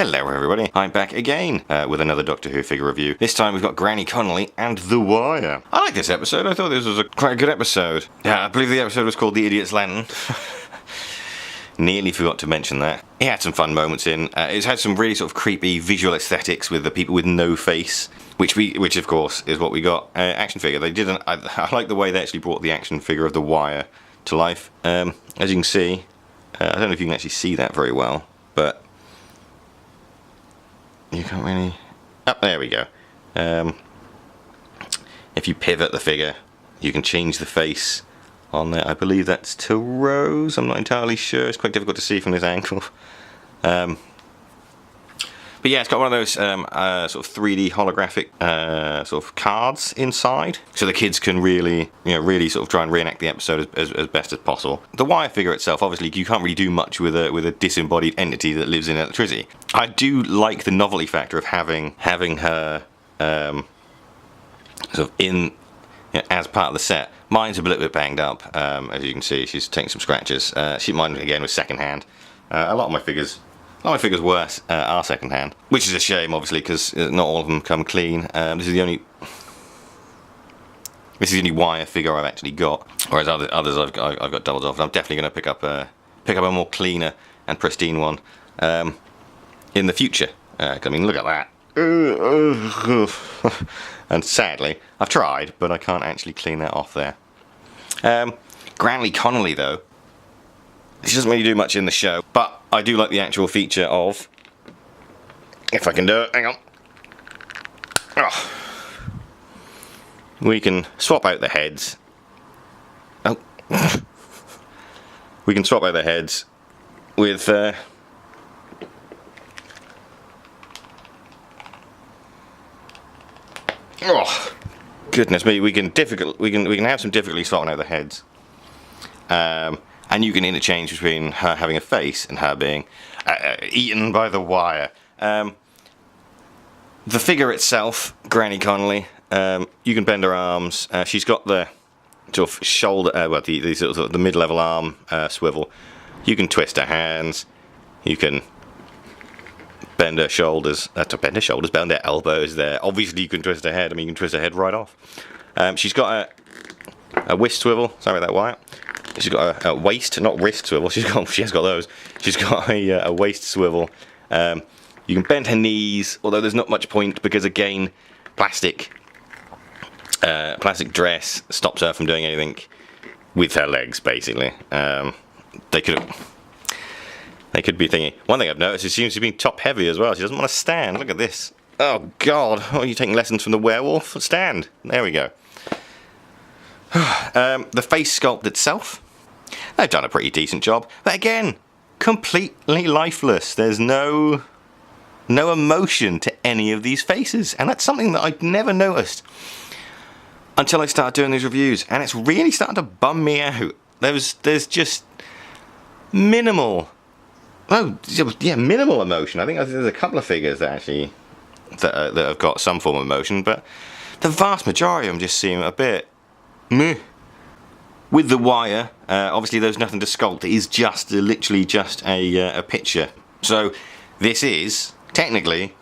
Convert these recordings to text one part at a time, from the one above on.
Hello everybody, I'm back again with another Doctor Who figure review. This time we've got Granny Connolly and The Wire. I like this episode, I thought this was quite a good episode. Yeah, I believe the episode was called The Idiot's Lantern. Nearly forgot to mention that. It had some fun moments in. It's had some really sort of creepy visual aesthetics with the people with no face, which of course is what we got. Action figure. They didn't. I like the way they actually brought the action figure of The Wire to life. As you can see, I don't know if you can actually see that very well, but you can't really. Oh, there we go. If you pivot the figure, you can change the face on there. I believe that's to Rose. I'm not entirely sure. It's quite difficult to see from this angle. But yeah, it's got one of those sort of 3D holographic sort of cards inside, so the kids can really sort of try and reenact the episode as best as possible. The Wire figure itself, obviously, you can't really do much with a disembodied entity that lives in electricity. I do like the novelty factor of having her sort of in as part of the set. Mine's a little bit banged up, as you can see. She's taking some scratches. Mine again was second hand. A lot of my figures were are second hand, which is a shame, obviously, because not all of them come clean. This is the only Wire figure I've actually got, whereas others I've got doubles off. And I'm definitely going to pick up a more cleaner and pristine one in the future. I mean, look at that. And sadly, I've tried, but I can't actually clean that off there. Granny Connolly, though, she doesn't really do much in the show, but I do like the actual feature of, if I can do it, hang on. Oh. We can swap out the heads. Oh. We can swap out the heads with oh, goodness me! We can have some difficulty swapping out the heads, and you can interchange between her having a face and her being eaten by the Wire. The figure itself, Granny Connolly, you can bend her arms. She's got the sort of shoulder, the sort of the mid-level arm swivel. You can twist her hands. You can bend her shoulders, bend her elbows there. Obviously you can twist her head. I mean, you can twist her head right off. She's got a waist swivel, sorry about that, Wyatt. She's got a waist, not wrist swivel, she has got those. She's got a waist swivel. You can bend her knees, although there's not much point because, again, plastic dress stops her from doing anything with her legs, basically. They could be thinking. One thing I've noticed is she seems to be top heavy as well. She doesn't want to stand. Look at this. Oh God! Oh, you taking lessons from the werewolf? Stand. There we go. The face sculpt itself, they've done a pretty decent job. But again, completely lifeless. There's no emotion to any of these faces, and that's something that I'd never noticed until I started doing these reviews, and it's really starting to bum me out. There's just minimal. Oh, yeah, minimal emotion. I think there's a couple of figures that actually that have got some form of emotion, but the vast majority of them just seem a bit meh. With the Wire, obviously there's nothing to sculpt. It is just literally just a picture. So this is technically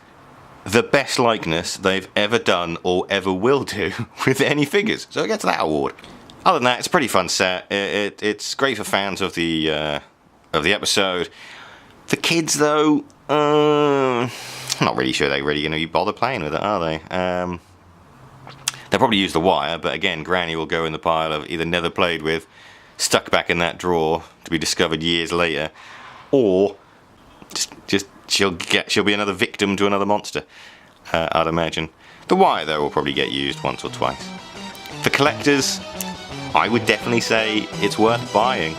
the best likeness they've ever done or ever will do with any figures. So it gets that award. Other than that, it's a pretty fun set. It's great for fans of the episode. The kids, though, I'm not really sure they're really going to bother playing with it, are they? They'll probably use the Wire, but again, Granny will go in the pile of either never played with, stuck back in that drawer to be discovered years later, or just she'll be another victim to another monster, I'd imagine. The Wire, though, will probably get used once or twice. For collectors, I would definitely say it's worth buying.